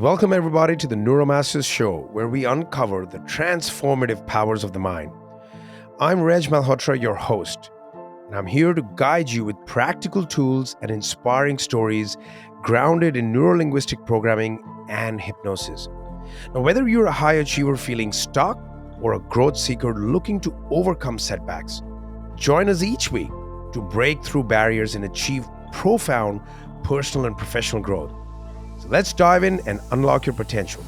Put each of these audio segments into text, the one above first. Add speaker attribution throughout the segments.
Speaker 1: Welcome everybody to the NeuroMasters show, where we uncover the transformative powers of the mind. I'm Reg Malhotra, your host, and I'm here to guide you with practical tools and inspiring stories grounded in neuro-linguistic programming and hypnosis. Now, whether you're a high achiever feeling stuck or a growth seeker looking to overcome setbacks, join us each week to break through barriers and achieve profound personal and professional growth. So let's dive in and unlock your potential.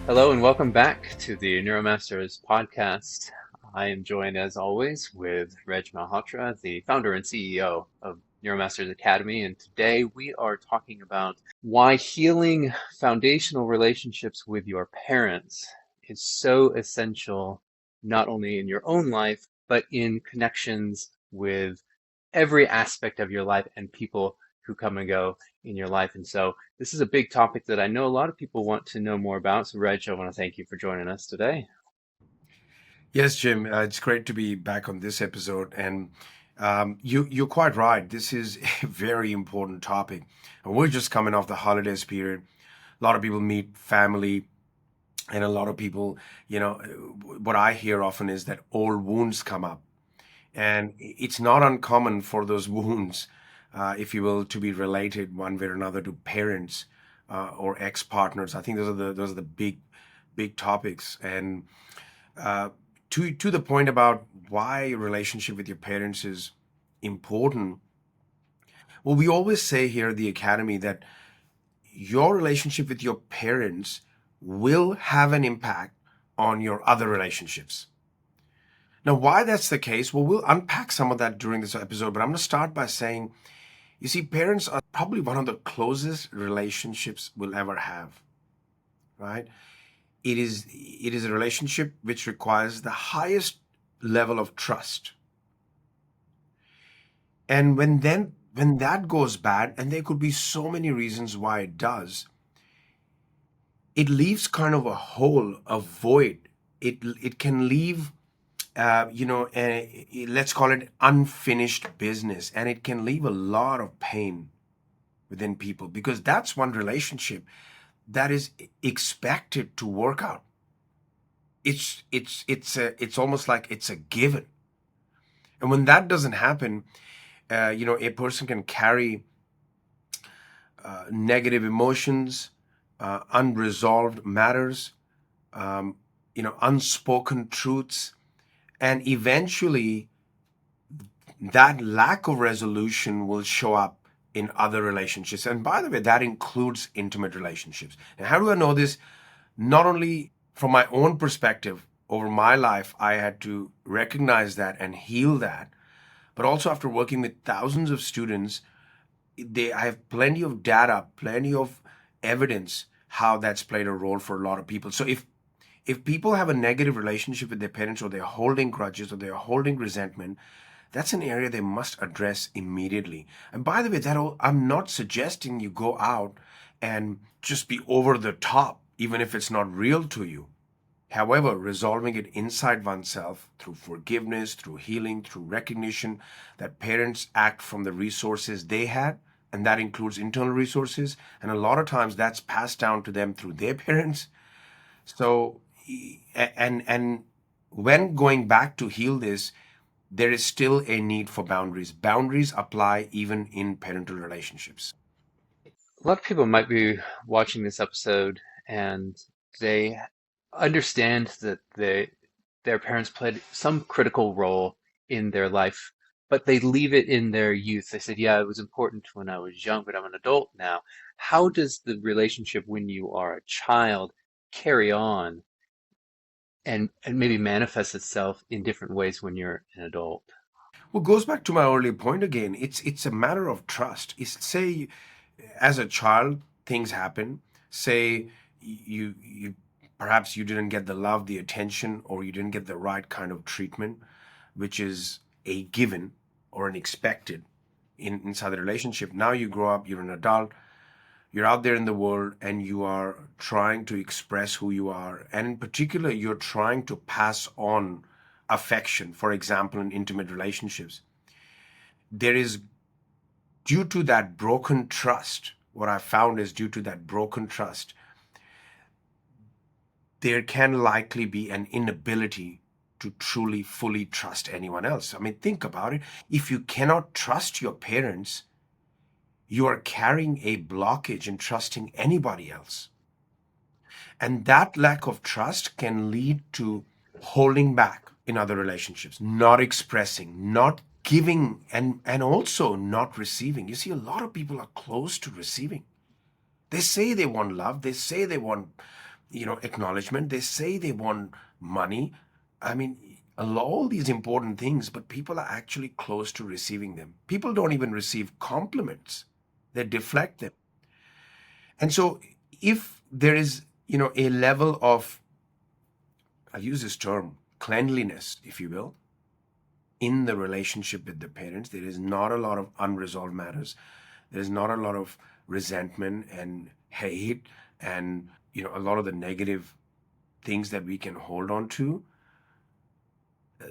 Speaker 2: Hello and welcome back to the NeuroMasters podcast. I am joined as always with Reg Malhotra, the founder and CEO of Neuro Master Academy. And today we are talking about why healing foundational relationships with your parents is so essential, not only in your own life, but in connections with every aspect of your life and people who come and go in your life. And so this is a big topic that I know a lot of people want to know more about. So, Reg, I want to thank you for joining us today.
Speaker 1: Yes, Jim, it's great to be back on this episode. And you're quite right. This is a very important topic. And we're just coming off the holidays period. A lot of people meet family, and a lot of people, what I hear often is that old wounds come up. And it's not uncommon for those wounds, if you will, to be related one way or another to parents or ex-partners. I think those are the big topics. And uh, to the point about why a relationship with your parents is important. Well, we always say here at the academy that your relationship with your parents will have an impact on your other relationships. Now, why that's the case, well, we'll unpack some of that during this episode, but I'm going to start by saying, you see, parents are probably one of the closest relationships we'll ever have, right? It is a relationship which requires the highest level of trust. And when that goes bad, and there could be so many reasons why it does, it leaves kind of a hole, a void. It can leave let's call it unfinished business, and it can leave a lot of pain within people because that's one relationship that is expected to work out. It's almost like it's a given, and when that doesn't happen, a person can carry negative emotions, unresolved matters, unspoken truths, and eventually that lack of resolution will show up in other relationships. And by the way, that includes intimate relationships. And how do I know this? Not only from my own perspective over my life, I had to recognize that and heal that, but also after working with thousands of students, I have plenty of data, plenty of evidence how that's played a role for a lot of people. So if people have a negative relationship with their parents, or they're holding grudges, or they're holding resentment, that's an area they must address immediately. And by the way, I'm not suggesting you go out and just be over the top, even if it's not real to you. However, resolving it inside oneself through forgiveness, through healing, through recognition that parents act from the resources they had, and that includes internal resources, and a lot of times that's passed down to them through their parents. So, and when going back to heal this, there is still a need for boundaries. Boundaries apply even in parental relationships.
Speaker 2: A lot of people might be watching this episode and they understand that their parents played some critical role in their life, but they leave it in their youth. They said, yeah, it was important when I was young, but I'm an adult now. How does the relationship when you are a child carry on and maybe manifest itself in different ways when you're an adult?
Speaker 1: Well, it goes back to my earlier point again. It's a matter of trust. Say, as a child, things happen. Say you perhaps you didn't get the love, the attention, or you didn't get the right kind of treatment, which is a given or an expected inside the relationship. Now you grow up, you're an adult, you're out there in the world, and you are trying to express who you are. And in particular, you're trying to pass on affection, for example, in intimate relationships. There is, due to that broken trust, what I found is due to that broken trust, there can likely be an inability to truly, fully trust anyone else. I mean, think about it. If you cannot trust your parents, you are carrying a blockage in trusting anybody else. And that lack of trust can lead to holding back in other relationships, not expressing, not giving, and also not receiving. You see, a lot of people are close to receiving. They say they want love. They say they want, acknowledgement. They say they want money. I mean, all these important things, but people are actually close to receiving them. People don't even receive compliments. They deflect them. And so if there is, a level of, I'll use this term, cleanliness, if you will, in the relationship with the parents, there is not a lot of unresolved matters. There's not a lot of resentment and hate and, a lot of the negative things that we can hold on to.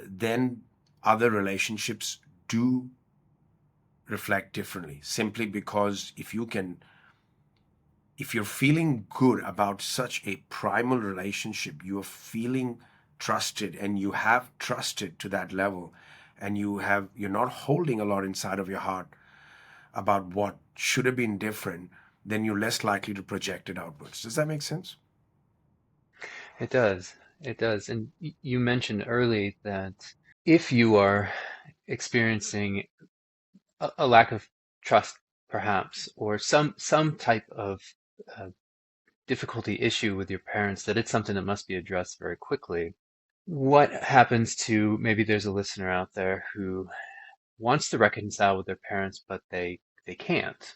Speaker 1: Then other relationships do reflect differently, simply because if you're feeling good about such a primal relationship, you're feeling trusted and you have trusted to that level, and you're not holding a lot inside of your heart about what should have been different, then you're less likely to project it outwards. Does that make sense?
Speaker 2: It does. It does. And you mentioned early that if you are experiencing a lack of trust, perhaps, or some type of uh, difficulty issue with your parents, that it's something that must be addressed very quickly. What happens to maybe there's a listener out there who wants to reconcile with their parents, but they can't.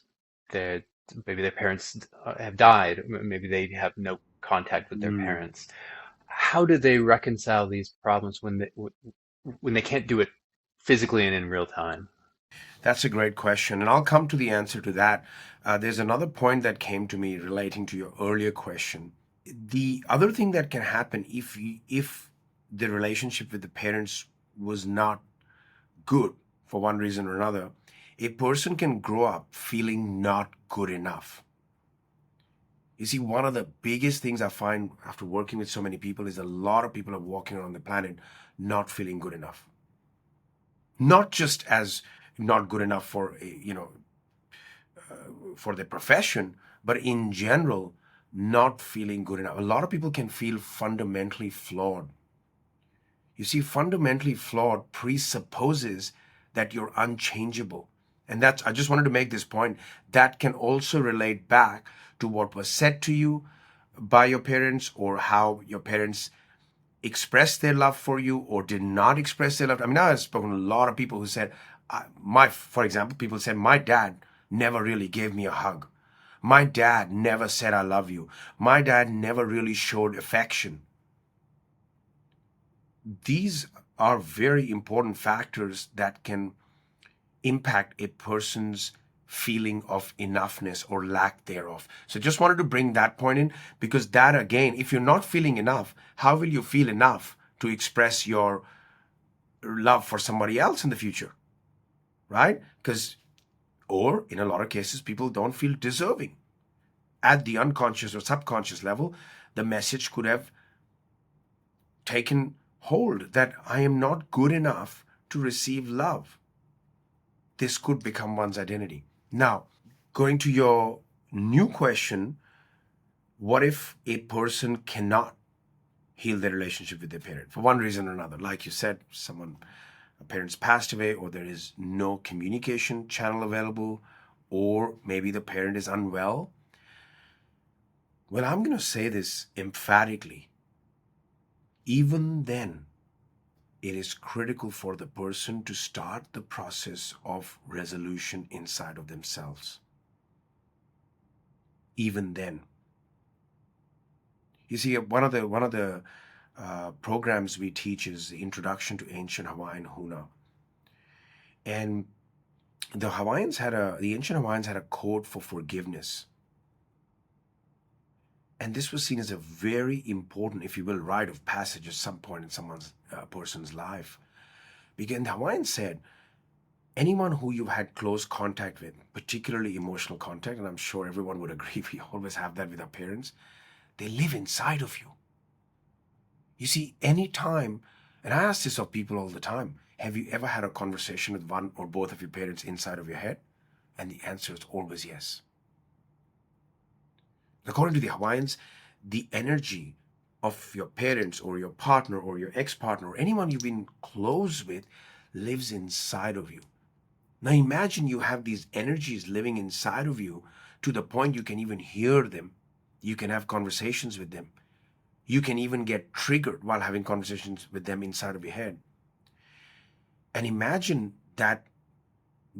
Speaker 2: They maybe their parents have died. Maybe they have no contact with their
Speaker 1: Mm.
Speaker 2: parents. How do they reconcile these problems when they can't do it physically and in real time?
Speaker 1: That's a great question, and I'll come to the answer to that. There's another point that came to me relating to your earlier question. The other thing that can happen if the relationship with the parents was not good for one reason or another, a person can grow up feeling not good enough. You see, one of the biggest things I find after working with so many people is a lot of people are walking around the planet not feeling good enough. Not just as not good enough for for their profession, but in general, not feeling good enough. A lot of people can feel fundamentally flawed. You see, fundamentally flawed presupposes that you're unchangeable. And that's, I just wanted to make this point. That can also relate back to what was said to you by your parents, or how your parents expressed their love for you or did not express their love. I mean, I've spoken to a lot of people who said, for example, people said, my dad never really gave me a hug. My dad never said, I love you. My dad never really showed affection. These are very important factors that can impact a person's feeling of enoughness or lack thereof. So just wanted to bring that point in, because that, again, if you're not feeling enough, how will you feel enough to express your love for somebody else in the future? Right? Or in a lot of cases, people don't feel deserving. At the unconscious or subconscious level, the message could have taken hold that I am not good enough to receive love. This could become one's identity. Now, going to your new question, what if a person cannot heal their relationship with their parent for one reason or another? Like you said, a parent's passed away, or there is no communication channel available, or maybe the parent is unwell. Well, I'm going to say this emphatically. Even then, it is critical for the person to start the process of resolution inside of themselves. Even then. You see, one of the programs we teach is the Introduction to Ancient Hawaiian Huna, and the ancient Hawaiians had a code for forgiveness, and this was seen as a very important, if you will, rite of passage at some point in someone's person's life. Because the Hawaiians said, anyone who you had close contact with, particularly emotional contact, and I'm sure everyone would agree, we always have that with our parents, they live inside of you. You see, any time, and I ask this of people all the time, have you ever had a conversation with one or both of your parents inside of your head? And the answer is always yes. According to the Hawaiians, the energy of your parents or your partner or your ex-partner or anyone you've been close with lives inside of you. Now imagine you have these energies living inside of you to the point you can even hear them. You can have conversations with them. You can even get triggered while having conversations with them inside of your head. And imagine that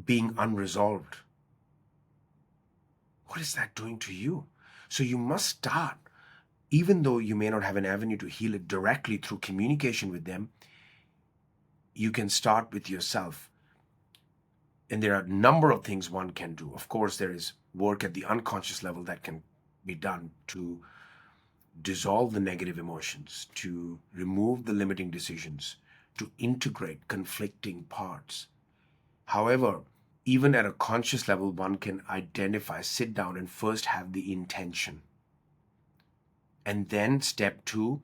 Speaker 1: being unresolved. What is that doing to you? So you must start, even though you may not have an avenue to heal it directly through communication with them, you can start with yourself. And there are a number of things one can do. Of course, there is work at the unconscious level that can be done to dissolve the negative emotions, to remove the limiting decisions, to integrate conflicting parts. However, even at a conscious level, one can identify, sit down, and first have the intention. And then step two,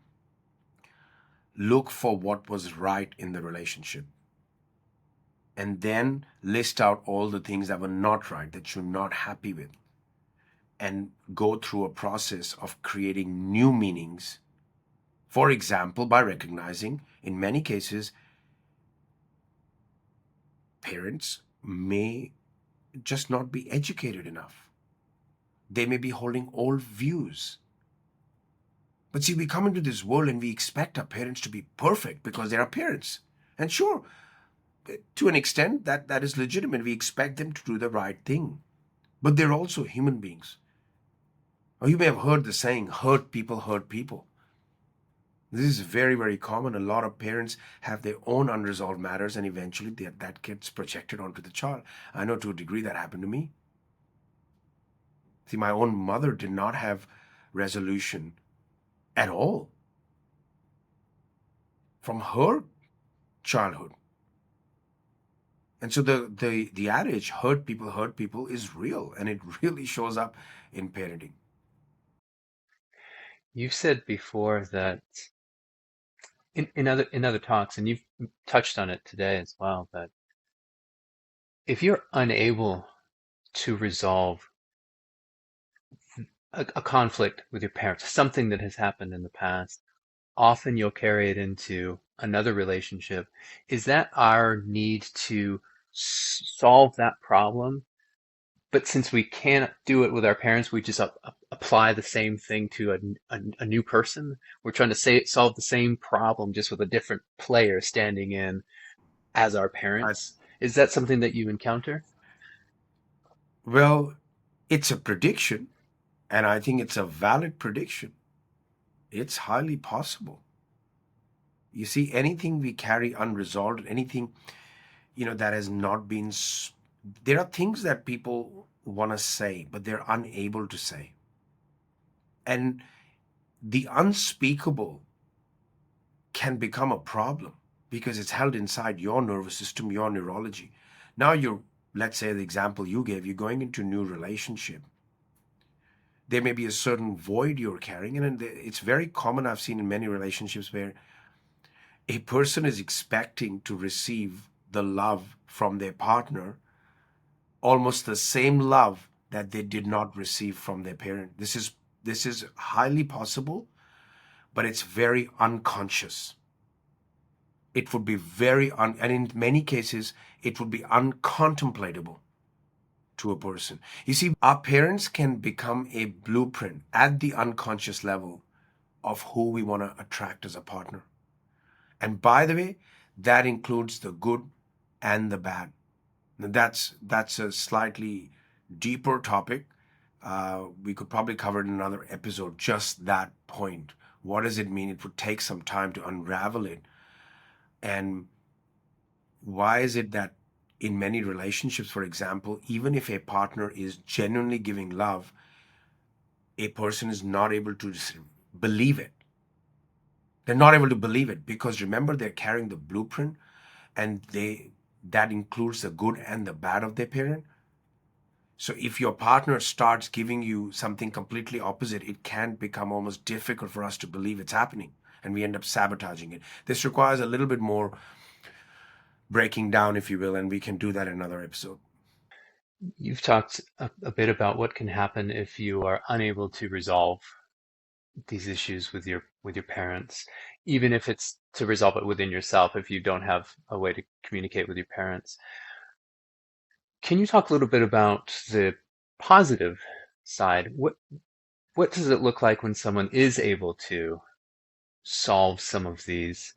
Speaker 1: look for what was right in the relationship. And then list out all the things that were not right, that you're not happy with. And go through a process of creating new meanings. For example, by recognizing, in many cases, parents may just not be educated enough. They may be holding old views. But see, we come into this world and we expect our parents to be perfect because they're our parents. And sure, to an extent, that is legitimate. We expect them to do the right thing. But they're also human beings. Or you may have heard the saying, hurt people hurt people. This is very, very common. A lot of parents have their own unresolved matters, and eventually that gets projected onto the child. I know to a degree that happened to me. See, my own mother did not have resolution at all from her childhood. And so the adage, hurt people, is real, and it really shows up in parenting.
Speaker 2: You've said before that in other talks, and you've touched on it today as well, that if you're unable to resolve a conflict with your parents, something that has happened in the past, often you'll carry it into another relationship. Is that our need to solve that problem? But since we can't do it with our parents, we just apply the same thing to a new person. We're trying to solve the same problem just with a different player standing in as our
Speaker 1: I,
Speaker 2: parents. Is that something that you encounter?
Speaker 1: well, it's a prediction, and I think it's a valid prediction. It's highly possible. You see, anything we carry unresolved, anything, that has not been, there are things that people want to say, but they're unable to say. And the unspeakable can become a problem because it's held inside your nervous system, your neurology. Now let's say the example you gave, you're going into a new relationship. There may be a certain void you're carrying, and it's very common, I've seen in many relationships, where a person is expecting to receive the love from their partner, almost the same love that they did not receive from their parent. This is highly possible, but it's very unconscious. It would be and in many cases, it would be uncontemplatable to a person. You see, our parents can become a blueprint at the unconscious level of who we want to attract as a partner. And by the way, that includes the good and the bad. Now, that's a slightly deeper topic. We could probably cover in another episode just that point. What does it mean? It would take some time to unravel it. And why is it that in many relationships, for example, even if a partner is genuinely giving love, a person is not able to believe it. They're not able to believe it because remember, they're carrying the blueprint, and that includes the good and the bad of their parent. So if your partner starts giving you something completely opposite, it can become almost difficult for us to believe it's happening, and we end up sabotaging it. This requires a little bit more breaking down, if you will, and we can do that in another episode.
Speaker 2: You've talked a bit about what can happen if you are unable to resolve these issues with your parents, even if it's to resolve it within yourself, if you don't have a way to communicate with your parents. Can you talk a little bit about the positive side? What does it look like when someone is able to solve some of these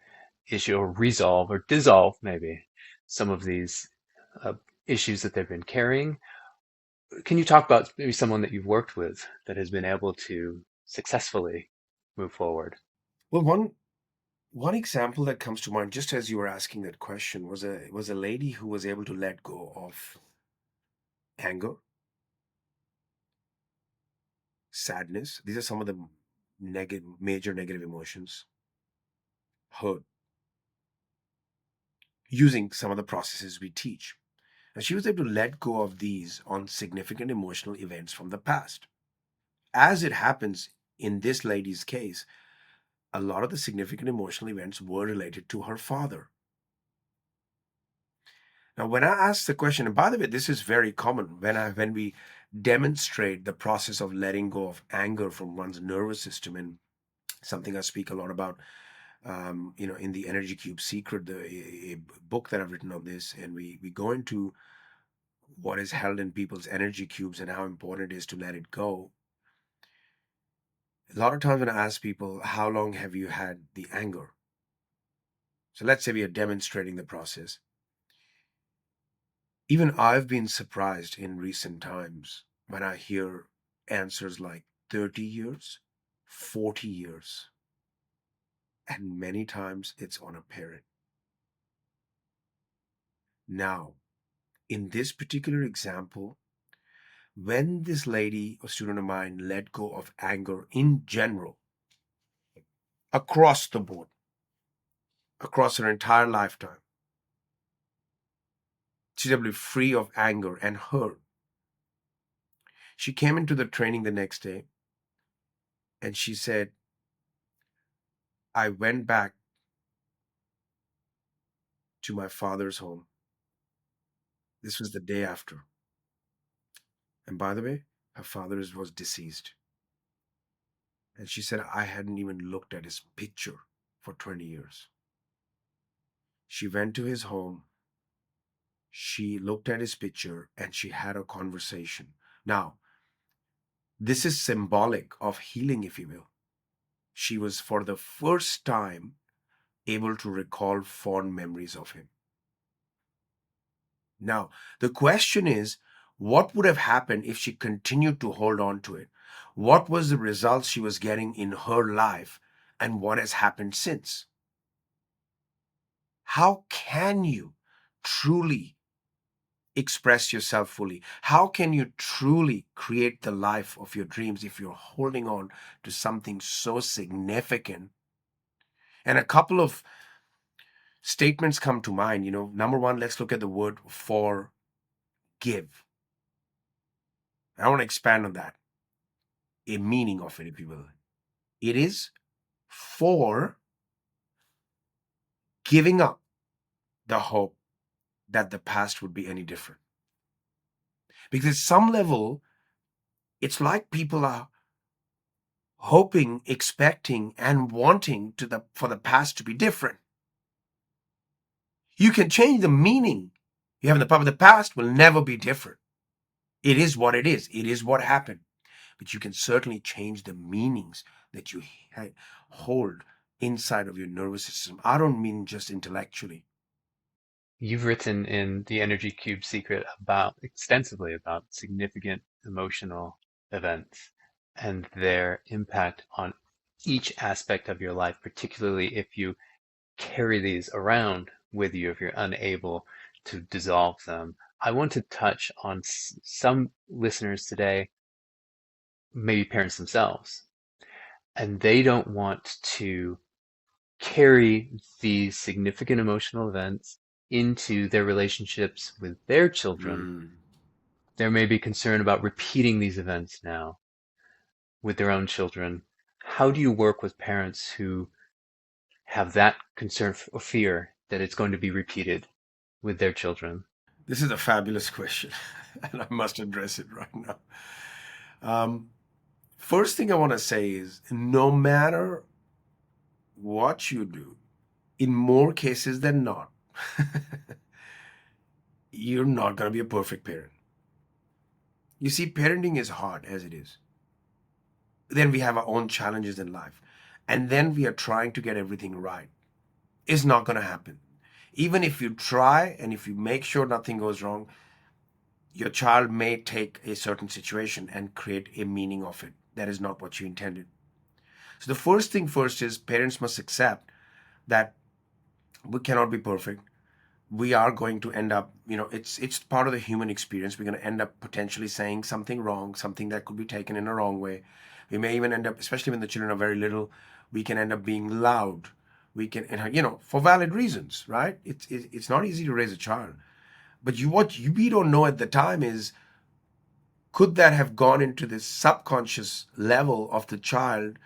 Speaker 2: issues, or resolve or dissolve maybe some of these uh, issues that they've been carrying? Can you talk about maybe someone that you've worked with that has been able to successfully move forward?
Speaker 1: Well, one example that comes to mind, just as you were asking that question, was a lady who was able to let go of anger, sadness. These are some of the major negative emotions. Hurt, using some of the processes we teach. And she was able to let go of these on significant emotional events from the past. As it happens in this lady's case, a lot of the significant emotional events were related to her father. Now, when I ask the question, and by the way, this is very common when we demonstrate the process of letting go of anger from one's nervous system, and something I speak a lot about, in the Energy Cube Secret, a book that I've written on this, and we go into what is held in people's energy cubes and how important it is to let it go. A lot of times when I ask people, how long have you had the anger? So let's say we are demonstrating the process. Even I've been surprised in recent times when I hear answers like 30 years, 40 years, and many times it's on a parent. Now, in this particular example, when this lady, a student of mine, let go of anger in general, across the board, across her entire lifetime, she's able to be free of anger and hurt. She came into the training the next day and she said, I went back to my father's home. This was the day after. And by the way, her father was deceased. And she said, I hadn't even looked at his picture for 20 years. She went to his home. She looked at his picture and she had a conversation. Now, this is symbolic of healing, if you will. She was, for the first time, able to recall fond memories of him. Now, the question is, what would have happened if she continued to hold on to it? What was the results she was getting in her life, and what has happened since? How can you truly express yourself fully? How can you truly create the life of your dreams if you're holding on to something so significant? And a couple of statements come to mind. Number one, let's look at the word forgive. I want to expand on that, a meaning of it, if you will. It is for giving up the hope that the past would be any different. Because at some level, it's like people are hoping, expecting, and wanting for the past to be different. You can change the meaning you have in the past will never be different. It is what it is. It is what happened. But you can certainly change the meanings that you hold inside of your nervous system. I don't mean just intellectually.
Speaker 2: You've written in the Energy Cube Secret about extensively about significant emotional events and their impact on each aspect of your life, particularly if you carry these around with you, if you're unable to dissolve them. I want to touch on some listeners today, maybe parents themselves, and they don't want to carry these significant emotional events into their relationships with their children
Speaker 1: Mm.
Speaker 2: there may be concern about repeating these events now with their own children. How do you work with parents who have that concern or fear that it's going to be repeated with their children?
Speaker 1: This is a fabulous question, and I must address it right now. Um, First thing I want to say is no matter what you do, in more cases than not, you're not going to be a perfect parent. You see, parenting is hard as it is. Then we have our own challenges in life. And then we are trying to get everything right. It's not going to happen. Even if you try and if you make sure nothing goes wrong, your child may take a certain situation and create a meaning of it. That is not what you intended. So the first thing first is parents must accept that we cannot be perfect. We are going to end up, it's part of the human experience. We're going to end up potentially saying something wrong, something that could be taken in a wrong way. We may even end up, especially when the children are very little, we can end up being loud. We can, for valid reasons, right? It's not easy to raise a child. But we don't know at the time is, could that have gone into the subconscious level of the child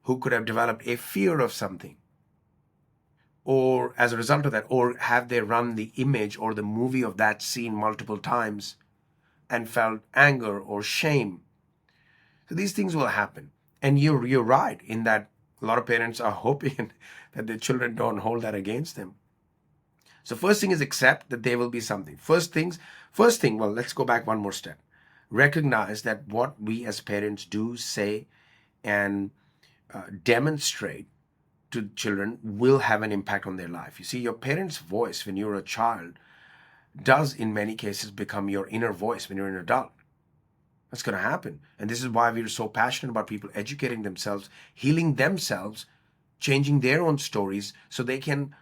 Speaker 1: who could have developed a fear of something? Or as a result of that, or have they run the image or the movie of that scene multiple times and felt anger or shame? So these things will happen. And you're right in that a lot of parents are hoping that their children don't hold that against them. So first thing is accept that there will be something. First thing, well, let's go back one more step. Recognize that what we as parents do, say, and demonstrate to children will have an impact on their life. You see, your parents' voice when you're a child does in many cases become your inner voice when you're an adult. That's going to happen. And this is why we're so passionate about people educating themselves, healing themselves, changing their own stories so they can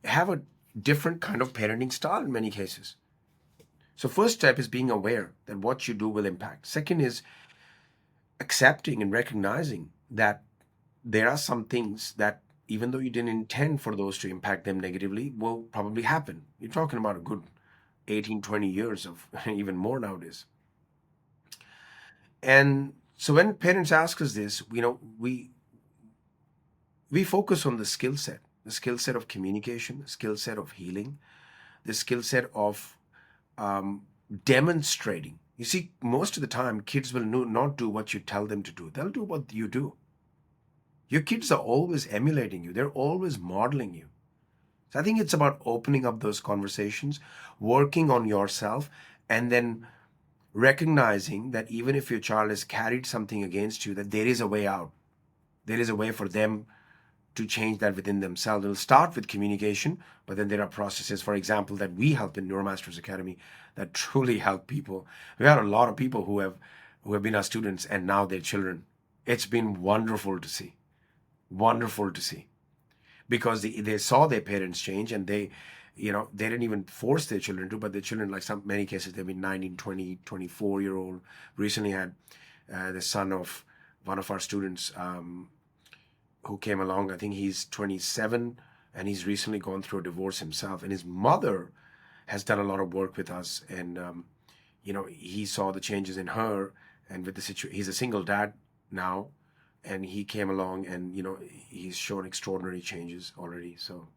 Speaker 1: have a different kind of parenting style in many cases. So first step is being aware that what you do will impact. Second is accepting and recognizing that there are some things that even though you didn't intend for those to impact them negatively will probably happen. You're talking about a good 18, 20 years of even more nowadays. And so when parents ask us this, we focus on the skill set of communication, the skill set of healing, the skill set of demonstrating. You see, most of the time, kids will not do what you tell them to do. They'll do what you do. Your kids are always emulating you. They're always modeling you. So I think it's about opening up those conversations, working on yourself, and then recognizing that even if your child has carried something against you, that there is a way out. There is a way for them to change that within themselves. It'll start with communication, but then there are processes, for example, that we help in Neuro Masters Academy that truly help people. We had a lot of people who have been our students and now they're children. It's been wonderful to see. Wonderful to see. Because they saw their parents change and they didn't even force their children to, but their children, like many cases, they've been 19, 20, 24-year-old. Recently had the son of one of our students who came along. I think he's 27 and he's recently gone through a divorce himself. And his mother has done a lot of work with us. And, he saw the changes in her and with the situation. He's a single dad now. And he came along and, he's shown extraordinary changes already. So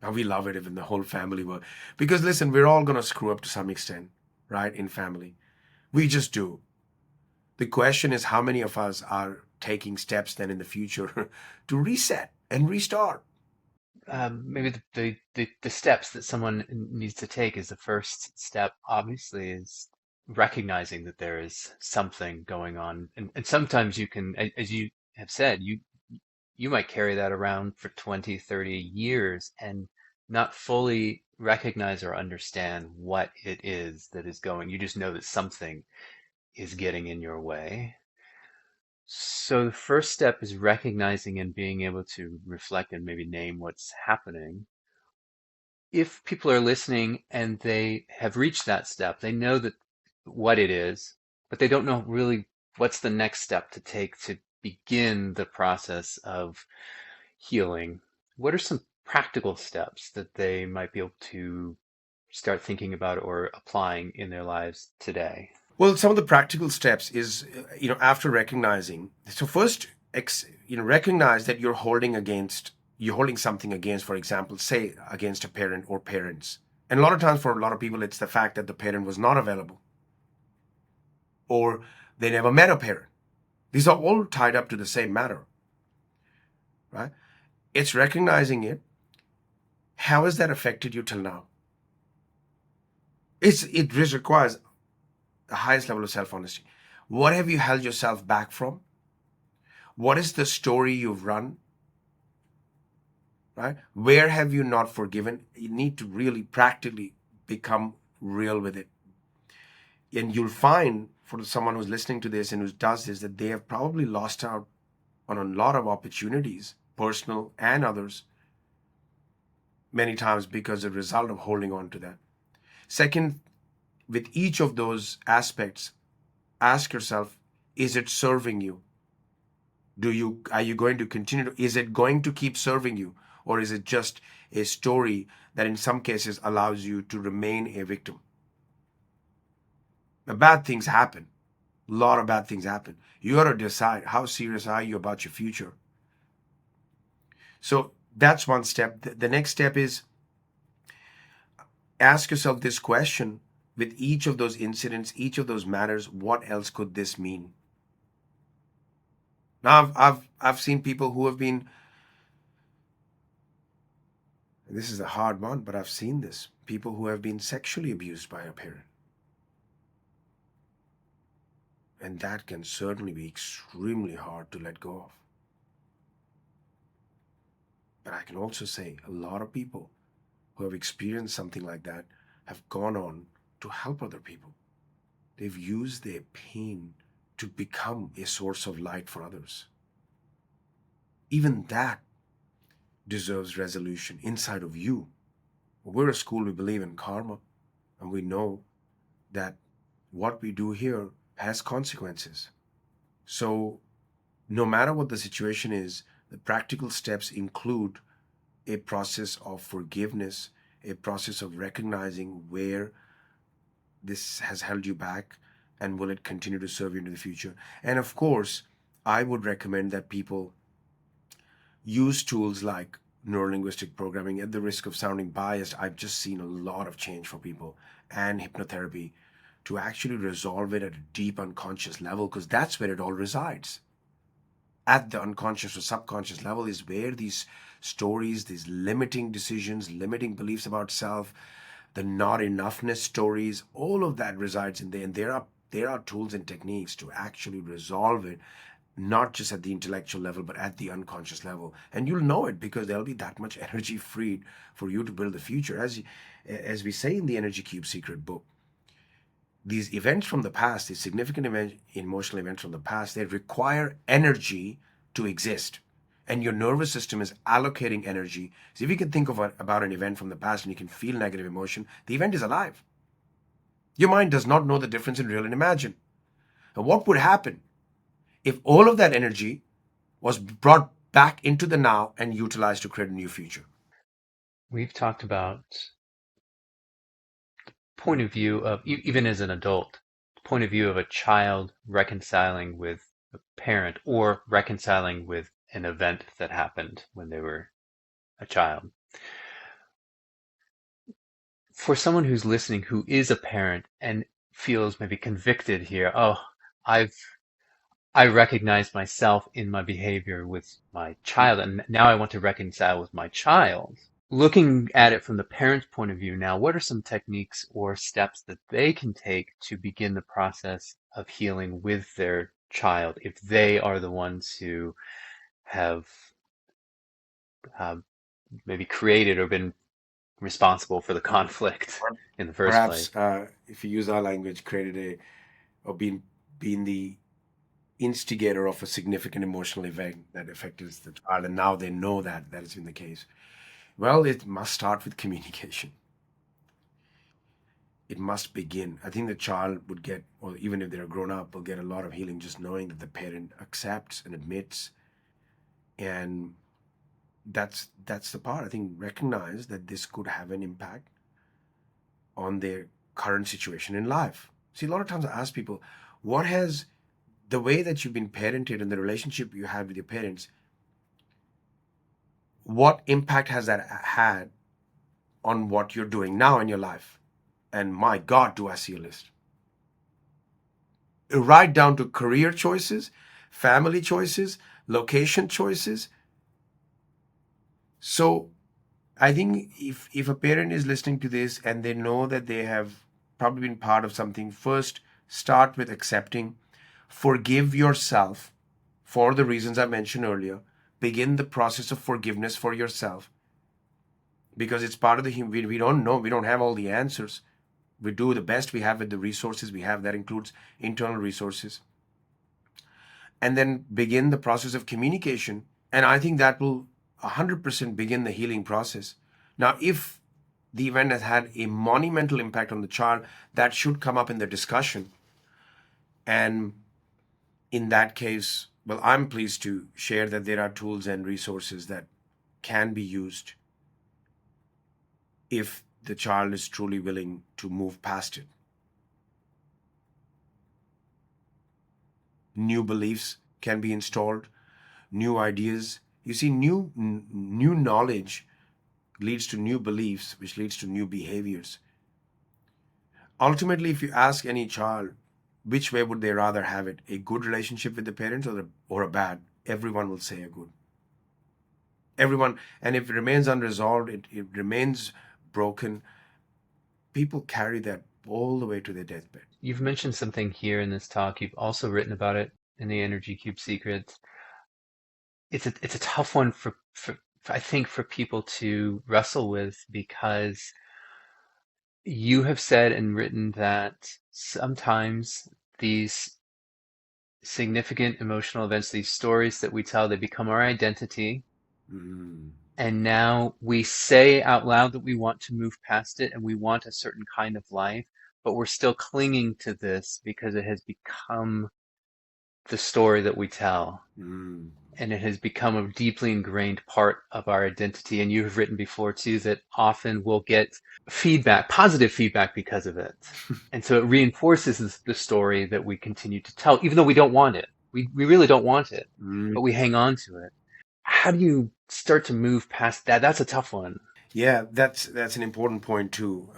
Speaker 1: now we love it even the whole family were. Because listen, we're all going to screw up to some extent, right? In family. We just do. The question is how many of us are taking steps then in the future to reset and restart?
Speaker 2: Maybe the steps that someone needs to take is the first step, obviously, is recognizing that there is something going on. And sometimes you can, as you have said, you might carry that around for 20, 30 years and not fully recognize or understand what it is that is going. You just know that something is getting in your way. So the first step is recognizing and being able to reflect and maybe name what's happening. If people are listening and they have reached that step, they know that what it is, but they don't know really what's the next step to take to begin the process of healing. What are some practical steps that they might be able to start thinking about or applying in their lives today?
Speaker 1: Well, some of the practical steps is, after recognizing, so first, recognize that you're holding something against, for example, say against a parent or parents. And a lot of times for a lot of people, it's the fact that the parent was not available or they never met a parent. These are all tied up to the same matter, right? It's recognizing it. How has that affected you till now? It just requires the highest level of self-honesty. What have you held yourself back from? What is the story you've run? Right? Where have you not forgiven? You need to really practically become real with it. And you'll find for someone who's listening to this and who does this that they have probably lost out on a lot of opportunities, personal and others, many times because of the result of holding on to that. Second, with each of those aspects, ask yourself, is it serving you? Are you going to continue to, is it going to keep serving you? Or is it just a story that in some cases allows you to remain a victim? Now, bad things happen. A lot of bad things happen. You got to decide how serious are you about your future. So that's one step. The next step is ask yourself this question with each of those incidents, each of those matters. What else could this mean? Now, I've seen people who have been. This is a hard one, but I've seen this. People who have been sexually abused by a parent. And that can certainly be extremely hard to let go of. But I can also say a lot of people who have experienced something like that have gone on to help other people. They've used their pain to become a source of light for others. Even that deserves resolution inside of you. We're a school, we believe in karma, and we know that what we do here has consequences. So, no matter what the situation is, the practical steps include a process of forgiveness, a process of recognizing where this has held you back and will it continue to serve you into the future. And of course, I would recommend that people use tools like neuro-linguistic programming. At the risk of sounding biased, I've just seen a lot of change for people, and hypnotherapy to actually resolve it at a deep unconscious level, because that's where it all resides. At the unconscious or subconscious level is where these stories, these limiting decisions, limiting beliefs about self, the not enoughness stories, all of that resides in there. And there are tools and techniques to actually resolve it, not just at the intellectual level, but at the unconscious level. And you'll know it because there'll be that much energy freed for you to build the future. As we say in the Energy Cube Secret book, these events from the past, these significant emotional events from the past, they require energy to exist. And your nervous system is allocating energy. So if you can think about an event from the past and you can feel negative emotion, the event is alive. Your mind does not know the difference in real and imagine. And what would happen if all of that energy was brought back into the now and utilized to create a new future?
Speaker 2: We've talked about point of view of even as an adult, point of view of a child reconciling with a parent or reconciling with an event that happened when they were a child. For someone who's listening who is a parent and feels maybe convicted here, oh, I've I recognize myself in my behavior with my child, and now I want to reconcile with my child. Looking at it from the parent's point of view now, what are some techniques or steps that they can take to begin the process of healing with their child if they are the ones who have maybe created or been responsible for the conflict in the first place?
Speaker 1: Perhaps, if you use our language, created or been the instigator of a significant emotional event that affected the child, and now they know that has been the case. Well, it must start with communication. It must begin. I think the child would get, or even if they're grown up, will get a lot of healing just knowing that the parent accepts and admits. And that's the part. I think recognize that this could have an impact on their current situation in life. See, a lot of times I ask people, what has the way that you've been parented and the relationship you have with your parents, what impact has that had on what you're doing now in your life? And my God, do I see a list. Right down to career choices, family choices, location choices. So I think if a parent is listening to this and they know that they have probably been part of something, first start with accepting, forgive yourself for the reasons I mentioned earlier. Begin the process of forgiveness for yourself because it's part of the human. We don't know. We don't have all the answers. We do the best we have with the resources we have. That includes internal resources. And then begin the process of communication. And I think that will 100% begin the healing process. Now, if the event has had a monumental impact on the child, that should come up in the discussion. And in that case, well, I'm pleased to share that there are tools and resources that can be used if the child is truly willing to move past it. New beliefs can be installed, new ideas. You see, new knowledge leads to new beliefs, which leads to new behaviors. Ultimately, if you ask any child which way would they rather have it, a good relationship with the parents or a bad, everyone will say a good. Everyone, and if it remains unresolved, it remains broken, people carry that all the way to their deathbed.
Speaker 2: You've mentioned something here in this talk. You've also written about it in the Energy Cube Secrets. It's a tough one for I think for people to wrestle with because you have said and written that sometimes these significant emotional events, these stories that we tell, they become our identity.
Speaker 1: Mm.
Speaker 2: And now we say out loud that we want to move past it and we want a certain kind of life, but we're still clinging to this because it has become the story that we tell.
Speaker 1: Mm.
Speaker 2: And it has become a deeply ingrained part of our identity. And you have written before too that often we'll get feedback, positive feedback because of it. And so it reinforces the story that we continue to tell, even though we don't want it. We really don't want it,
Speaker 1: Mm.
Speaker 2: but we hang on to it. How do you start to move past that? That's a tough one.
Speaker 1: Yeah, that's an important point too.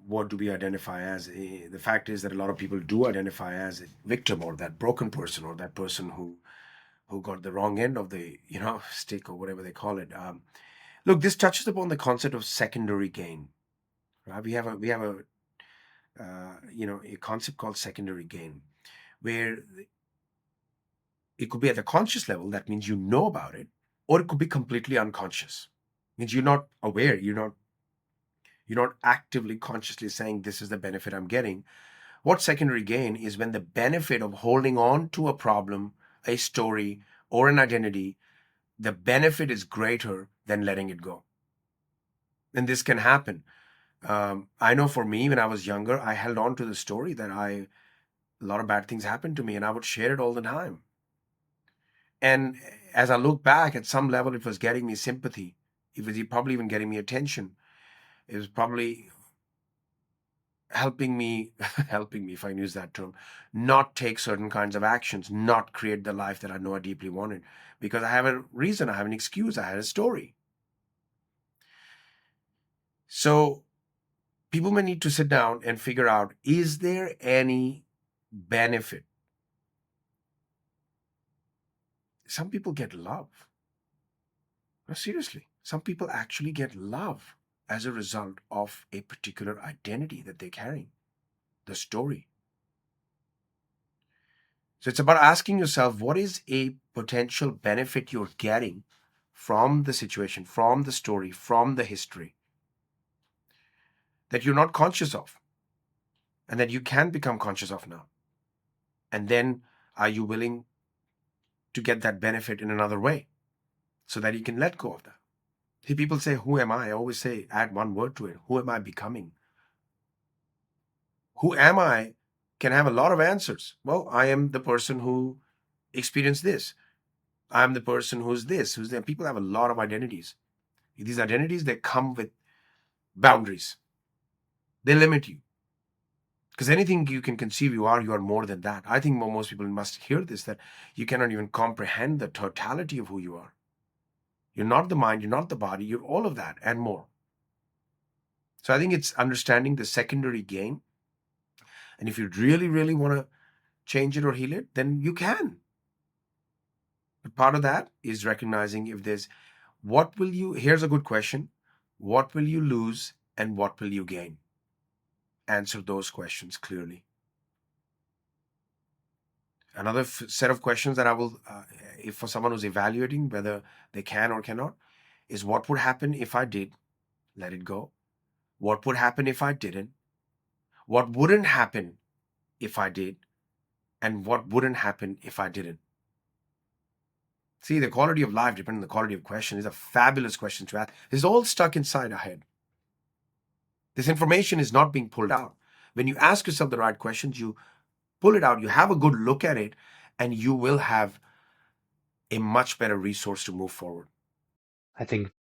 Speaker 1: What do we identify as? The fact is that a lot of people do identify as a victim or that broken person or that person who got the wrong end of the stick or whatever they call it. Look, this touches upon the concept of secondary gain. Right? We have a concept called secondary gain, where it could be at the conscious level. That means you know about it, or it could be completely unconscious. Means you're not aware. You're not actively consciously saying this is the benefit I'm getting. What secondary gain is when the benefit of holding on to a problem, a story, or an identity, the benefit is greater than letting it go. And this can happen. I know for me, when I was younger, I held on to the story that a lot of bad things happened to me, and I would share it all the time. And as I look back, at some level, it was getting me sympathy. It was probably even getting me attention. It was probably helping me, helping me, if I can use that term, not take certain kinds of actions, not create the life that I know I deeply wanted. Because I have a reason, I have an excuse, I had a story. So people may need to sit down and figure out, is there any benefit? Some people get love. No, seriously, some people actually get love as a result of a particular identity that they're carrying, the story. So it's about asking yourself, what is a potential benefit you're getting from the situation, from the story, from the history that you're not conscious of and that you can become conscious of now? And then are you willing to get that benefit in another way so that you can let go of that? See, people say, who am I? I always say, add one word to it. Who am I becoming? Who am I can have a lot of answers. Well, I am the person who experienced this. I'm the person who's this, who's that. People have a lot of identities. These identities, they come with boundaries. They limit you. Because anything you can conceive you are more than that. I think most people must hear this, that you cannot even comprehend the totality of who you are. You're not the mind, you're not the body, you're all of that and more. So I think it's understanding the secondary gain. And if you really, really want to change it or heal it, then you can. But part of that is recognizing if there's here's a good question. What will you lose and what will you gain? Answer those questions clearly. Another set of questions that I will, if for someone who's evaluating whether they can or cannot, is what would happen if I did? Let it go. What would happen if I didn't? What wouldn't happen if I did? And what wouldn't happen if I didn't? See, the quality of life depends on the quality of question. These are fabulous questions to ask. This is all stuck inside our head. This information is not being pulled out. When you ask yourself the right questions, you pull it out, you have a good look at it, and you will have a much better resource to move forward.
Speaker 2: I think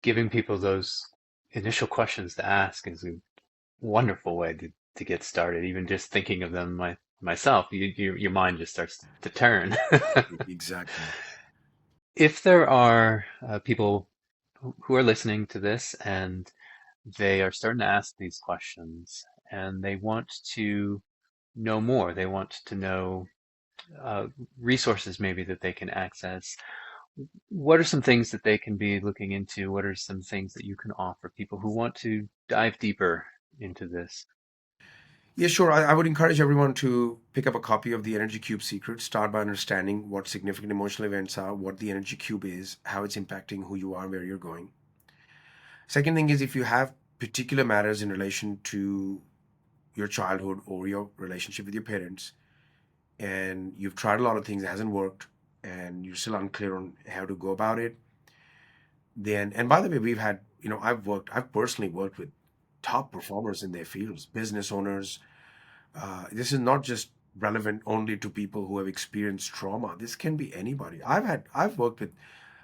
Speaker 2: giving people those initial questions to ask is a wonderful way to get started. Even just thinking of them myself, your mind just starts to turn.
Speaker 1: Exactly.
Speaker 2: If there are people who are listening to this and they are starting to ask these questions and they want to know more, they want to know uh, resources maybe that they can access, what are some things that they can be looking into? What are some things that you can offer people who want to dive deeper into this?
Speaker 1: Yeah, sure. I would encourage everyone to pick up a copy of the Energy Cube Secret. Start by understanding what significant emotional events are, what the Energy Cube is, how it's impacting who you are, where you're going. Second thing is, if you have particular matters in relation to your childhood or your relationship with your parents, and you've tried a lot of things, it hasn't worked, and you're still unclear on how to go about it, then, and by the way, I've personally worked with top performers in their fields, business owners. This is not just relevant only to people who have experienced trauma. This can be anybody. I've worked with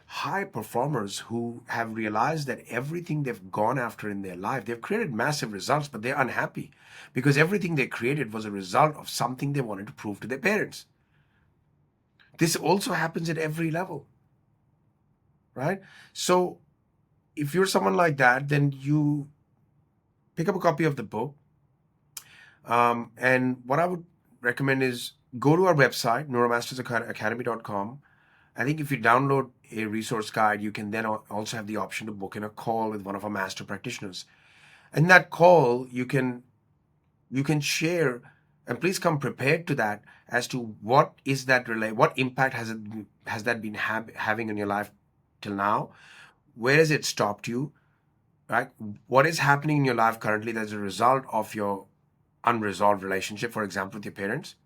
Speaker 1: high performers who have realized that everything they've gone after in their life, they've created massive results, but they're unhappy because everything they created was a result of something they wanted to prove to their parents. This also happens at every level, right? So if you're someone like that, then you pick up a copy of the book. And what I would recommend is go to our website, neuromastersacademy.com. I think if you download a resource guide, you can then also have the option to book in a call with one of our master practitioners. In that call, you can share, and please come prepared to that as to what is that what impact has that been having in your life till now? Where has it stopped you? Right? What is happening in your life currently that's a result of your unresolved relationship, for example, with your parents?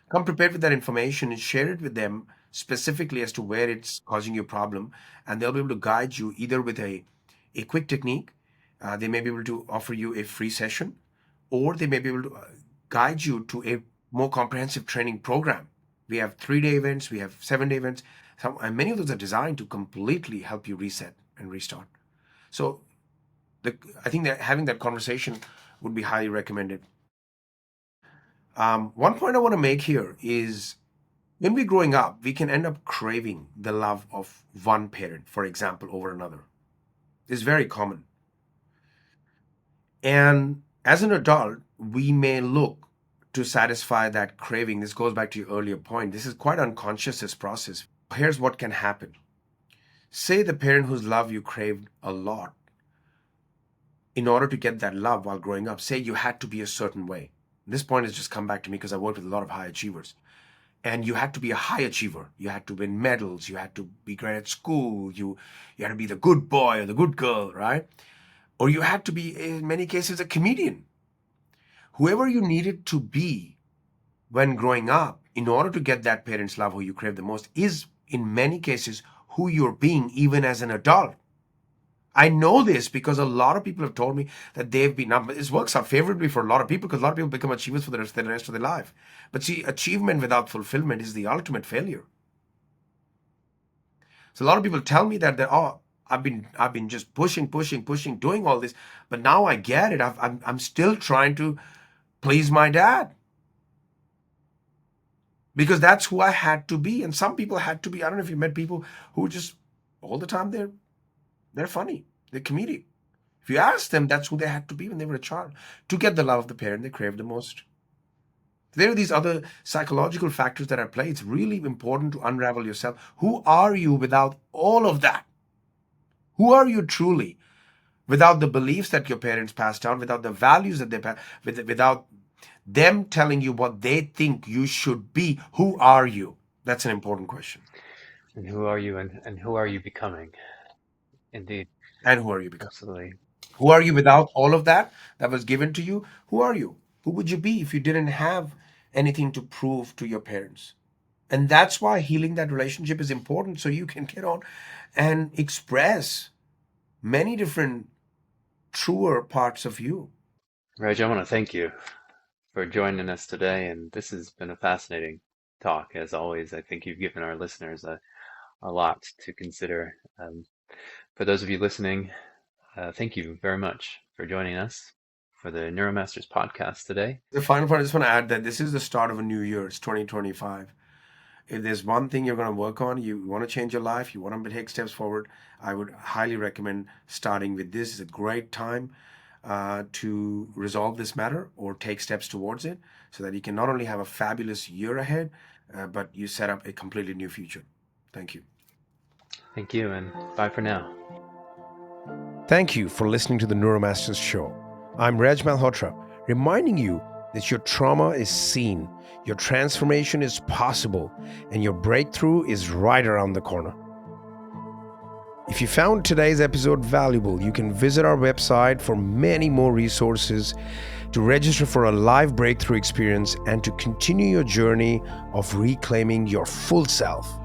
Speaker 1: Come prepared with that information and share it with them specifically as to where it's causing you a problem, and they'll be able to guide you either with a quick technique. They may be able to offer you a free session, or they may be able to guide you to a more comprehensive training program. We have 3-day events, we have 7-day events, and many of those are designed to completely help you reset and restart. So I think that having that conversation would be highly recommended. One point I want to make here is when we're growing up, we can end up craving the love of one parent, for example, over another. It's very common. And as an adult, we may look to satisfy that craving. This goes back to your earlier point. This is quite unconscious, this process. Here's what can happen. Say the parent whose love you craved a lot, in order to get that love while growing up, say you had to be a certain way. This point has just come back to me because I worked with a lot of high achievers. And you had to be a high achiever. You had to win medals. You had to be great at school. You had to be the good boy or the good girl, right? Or you had to be, in many cases, a comedian. Whoever you needed to be when growing up in order to get that parent's love who you crave the most is, in many cases, who you're being even as an adult. I know this because a lot of people have told me that they've been. Now, this works out favorably for a lot of people because a lot of people become achievers for the rest of their life. But see, achievement without fulfillment is the ultimate failure. So a lot of people tell me that I've been just pushing, doing all this, but now I get it. I'm still trying to please my dad. Because that's who I had to be. And some people had to be. I don't know if you met people who just all the time they're funny. They're comedic. If you ask them, that's who they had to be when they were a child to get the love of the parent they craved the most. There are these other psychological factors that are at play. It's really important to unravel yourself. Who are you without all of that? Who are you truly without the beliefs that your parents passed down, without the values that they passed, without them telling you what they think you should be? Who are you? That's an important question.
Speaker 2: And who are you and who are you becoming? Indeed,
Speaker 1: And who are you becoming?
Speaker 2: absolutely.
Speaker 1: Who are you without all of that was given to you? Who are you? Who would you be if you didn't have anything to prove to your parents? And that's why healing that relationship is important, so you can get on and express many different truer parts of you.
Speaker 2: Reg, I want to thank you for joining us today, and this has been a fascinating talk. As always, I think you've given our listeners a lot to consider. For those of you listening, thank you very much for joining us for the NeuroMasters podcast today.
Speaker 1: The final part, I just want to add that this is the start of a new year. It's 2025. If there's one thing you're going to work on, you want to change your life, you want to take steps forward, I would highly recommend starting with this. It's a great time to resolve this matter or take steps towards it so that you can not only have a fabulous year ahead, but you set up a completely new future. Thank you.
Speaker 2: Thank you, and bye for now.
Speaker 1: Thank you for listening to the NeuroMasters show. I'm Reg Malhotra, reminding you that your trauma is seen, your transformation is possible, and your breakthrough is right around the corner. If you found today's episode valuable, you can visit our website for many more resources, to register for a live breakthrough experience, and to continue your journey of reclaiming your full self.